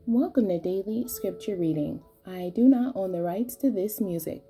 Welcome to Daily Scripture Reading. I do not own the rights to this music.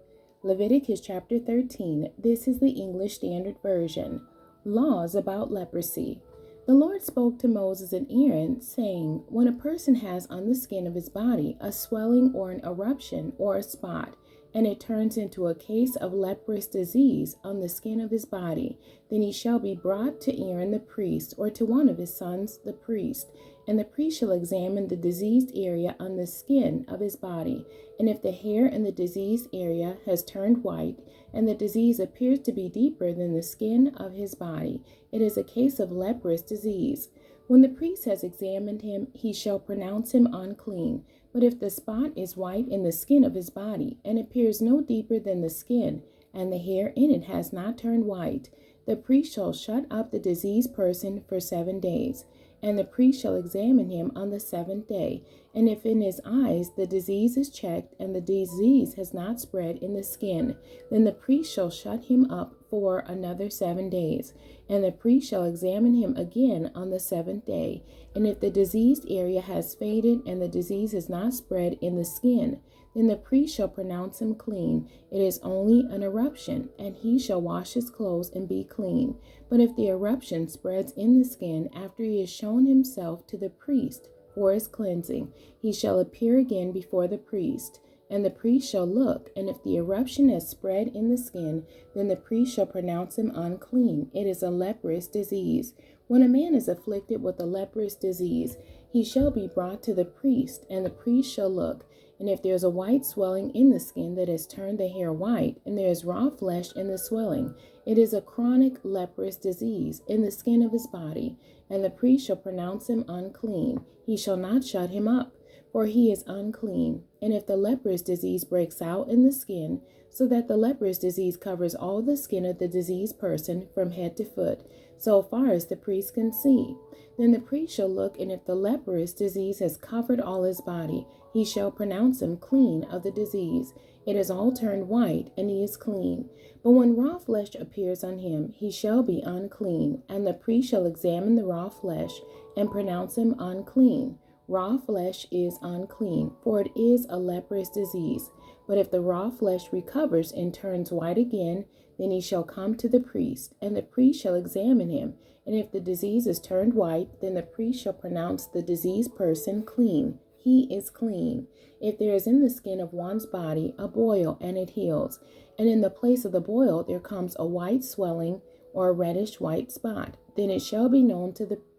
Leviticus chapter 13. This is the English Standard Version. Laws about leprosy. The Lord spoke to Moses and Aaron, saying, when a person has on the skin of his body a swelling or an eruption or a spot, and it turns into a case of leprous disease on the skin of his body, then he shall be brought to Aaron the priest, or to one of his sons the priest, and the priest shall examine the diseased area on the skin of his body. And if the hair in the diseased area has turned white, and the disease appears to be deeper than the skin of his body, it is a case of leprous disease. When the priest has examined him, he shall pronounce him unclean. But if the spot is white in the skin of his body, and appears no deeper than the skin, and the hair in it has not turned white, the priest shall shut up the diseased person for 7 days. And the priest shall examine him on the 7th day. And if in his eyes the disease is checked, and the disease has not spread in the skin, then the priest shall shut him up for another 7 days. And the priest shall examine him again on the 7th day. And if the diseased area has faded, and the disease has not spread in the skin, then the priest shall pronounce him clean. It is only an eruption, and he shall wash his clothes and be clean. But if the eruption spreads in the skin after he has shown himself to the priest for his cleansing, he shall appear again before the priest. And the priest shall look, and if the eruption has spread in the skin, then the priest shall pronounce him unclean. It is a leprous disease. When a man is afflicted with a leprous disease, he shall be brought to the priest, and the priest shall look. And if there is a white swelling in the skin that has turned the hair white, and there is raw flesh in the swelling, it is a chronic leprous disease in the skin of his body, and the priest shall pronounce him unclean. He shall not shut him up, for he is unclean. And if the leprous disease breaks out in the skin, so that the leprous disease covers all the skin of the diseased person from head to foot, so far as the priest can see, then the priest shall look, and if the leprous disease has covered all his body, he shall pronounce him clean of the disease. It is all turned white, and he is clean. But when raw flesh appears on him, he shall be unclean, and the priest shall examine the raw flesh and pronounce him unclean. Raw flesh is unclean, for it is a leprous disease. But if the raw flesh recovers and turns white again, then he shall come to the priest, and the priest shall examine him. And if the disease is turned white, then the priest shall pronounce the diseased person clean. He is clean. If there is in the skin of one's body a boil, and it heals, and in the place of the boil there comes a white swelling or a reddish white spot, then it shall be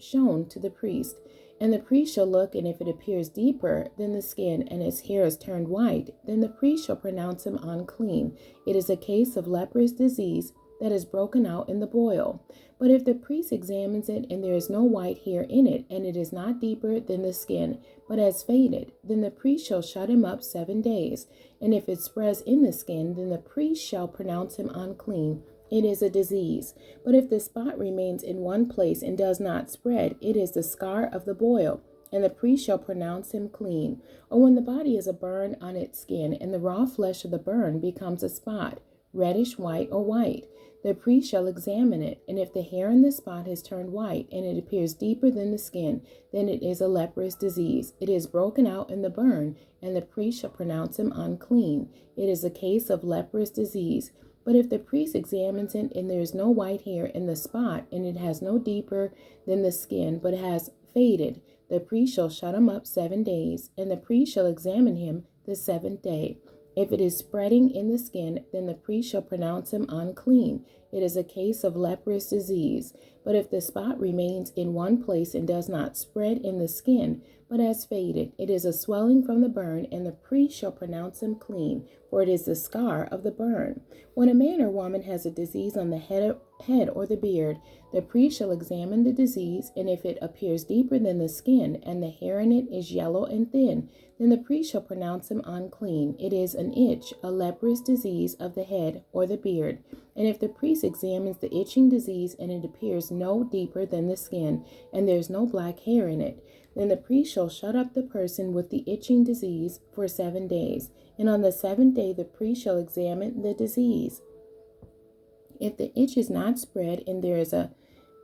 shown to the priest. And the priest shall look, and if it appears deeper than the skin, and his hair is turned white, then the priest shall pronounce him unclean. It is a case of leprous disease that is broken out in the boil. But if the priest examines it, and there is no white hair in it, and it is not deeper than the skin, but has faded, then the priest shall shut him up 7 days. And if it spreads in the skin, then the priest shall pronounce him unclean. It is a disease. But if the spot remains in one place and does not spread, it is the scar of the boil, and the priest shall pronounce him clean. Or when the body is a burn on its skin, and the raw flesh of the burn becomes a spot, reddish white or white, the priest shall examine it, and if the hair in the spot has turned white, and it appears deeper than the skin, then it is a leprous disease. It is broken out in the burn, and the priest shall pronounce him unclean. It is a case of leprous disease. But if the priest examines it, and there is no white hair in the spot, and it has no deeper than the skin, but has faded, the priest shall shut him up 7 days, and the priest shall examine him the 7th day. If it is spreading in the skin, then the priest shall pronounce him unclean. It is a case of leprous disease. But if the spot remains in one place and does not spread in the skin, but has faded, it is a swelling from the burn, and the priest shall pronounce him clean, for it is the scar of the burn. When a man or woman has a disease on the head or the beard, the priest shall examine the disease, and if it appears deeper than the skin, and the hair in it is yellow and thin, then the priest shall pronounce him unclean. It is an itch, a leprous disease of the head or the beard. And if the priest examines the itching disease, and it appears no deeper than the skin, and there is no black hair in it, then the priest shall shut up the person with the itching disease for 7 days. And on the 7th day the priest shall examine the disease. If the itch is not spread, and there is a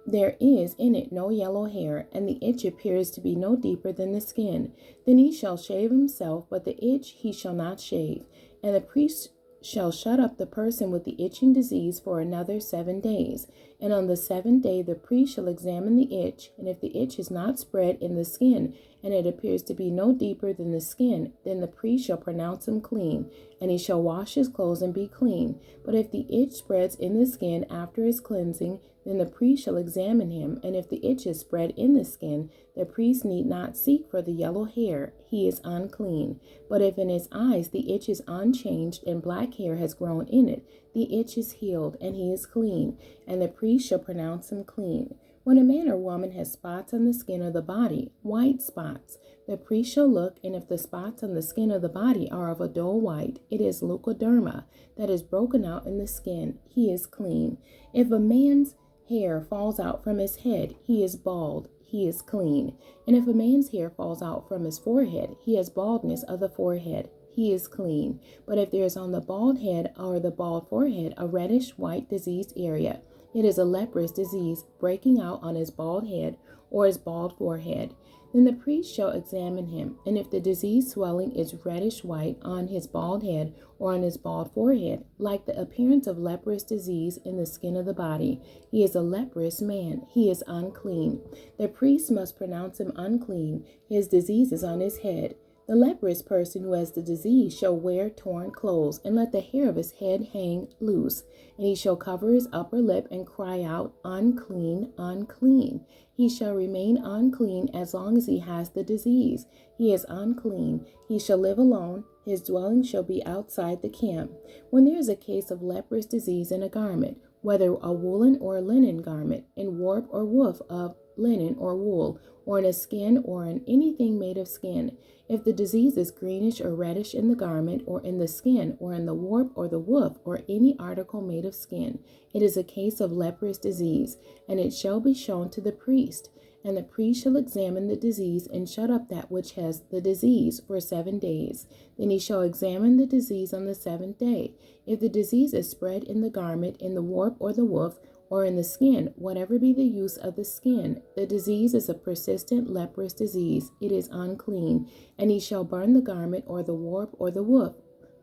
there is in it no yellow hair, and the itch appears to be no deeper than the skin, then he shall shave himself, but the itch he shall not shave. And the priest shall shut up the person with the itching disease for another 7 days. And on the 7th day the priest shall examine the itch, and if the itch is not spread in the skin, and it appears to be no deeper than the skin, then the priest shall pronounce him clean, and he shall wash his clothes and be clean. But if the itch spreads in the skin after his cleansing, then the priest shall examine him, and if the itch is spread in the skin, the priest need not seek for the yellow hair, he is unclean. But if in his eyes the itch is unchanged, and black hair has grown in it, the itch is healed, and he is clean, and the priest shall pronounce him clean. When a man or woman has spots on the skin of the body, white spots, the priest shall look, and if the spots on the skin of the body are of a dull white, it is leukoderma, that is broken out in the skin, he is clean. If a man's hair falls out from his head, he is bald, he is clean. And if a man's hair falls out from his forehead, he has baldness of the forehead, he is clean. But if there is on the bald head or the bald forehead a reddish white diseased area, it is a leprous disease breaking out on his bald head or his bald forehead. Then the priest shall examine him, and if the disease swelling is reddish white on his bald head or on his bald forehead, like the appearance of leprous disease in the skin of the body, he is a leprous man, he is unclean. The priest must pronounce him unclean, his disease is on his head. The leprous person who has the disease shall wear torn clothes, and let the hair of his head hang loose. And he shall cover his upper lip and cry out, unclean, unclean. He shall remain unclean as long as he has the disease. He is unclean. He shall live alone. His dwelling shall be outside the camp. When there is a case of leprous disease in a garment, whether a woolen or a linen garment, in warp or woof of linen or wool, or in a skin or in anything made of skin, if the disease is greenish or reddish in the garment, or in the skin, or in the warp or the woof, or any article made of skin, it is a case of leprous disease, and it shall be shown to the priest. And the priest shall examine the disease and shut up that which has the disease for 7 days. Then he shall examine the disease on the 7th day. If the disease is spread in the garment, in the warp or the woof, or in the skin, whatever be the use of the skin, the disease is a persistent leprous disease. It is unclean, and he shall burn the garment or the warp or the woof,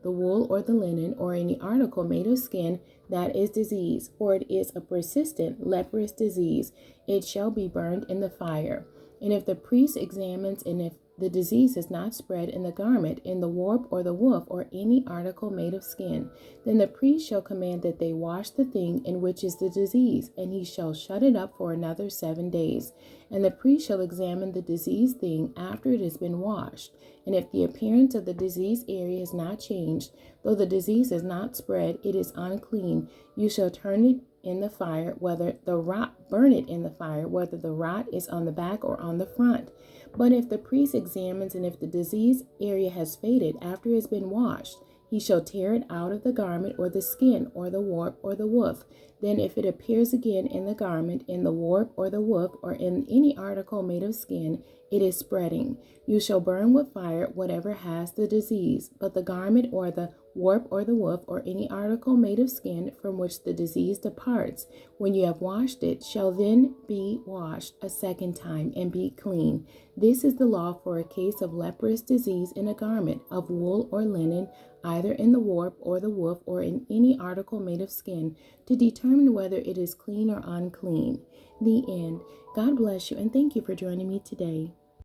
the wool or the linen, or any article made of skin that is diseased, for it is a persistent leprous disease. It shall be burned in the fire. And if the priest examines, and if the disease is not spread in the garment, in the warp or the woof, or any article made of skin, then the priest shall command that they wash the thing in which is the disease, and he shall shut it up for another 7 days. And the priest shall examine the diseased thing after it has been washed. And if the appearance of the diseased area is not changed, though the disease is not spread, it is unclean. You shall turn it in the fire, burn it in the fire, whether the rot is on the back or on the front. But if the priest examines, and if the diseased area has faded after it has been washed, he shall tear it out of the garment or the skin or the warp or the woof. Then if it appears again in the garment, in the warp or the woof, or in any article made of skin, it is spreading. You shall burn with fire whatever has the disease, but the garment or the warp or the woof, or any article made of skin from which the disease departs, when you have washed it, shall then be washed a 2nd time and be clean. This is the law for a case of leprous disease in a garment of wool or linen, either in the warp or the woof, or in any article made of skin, to determine whether it is clean or unclean. The end. God bless you, and thank you for joining me today.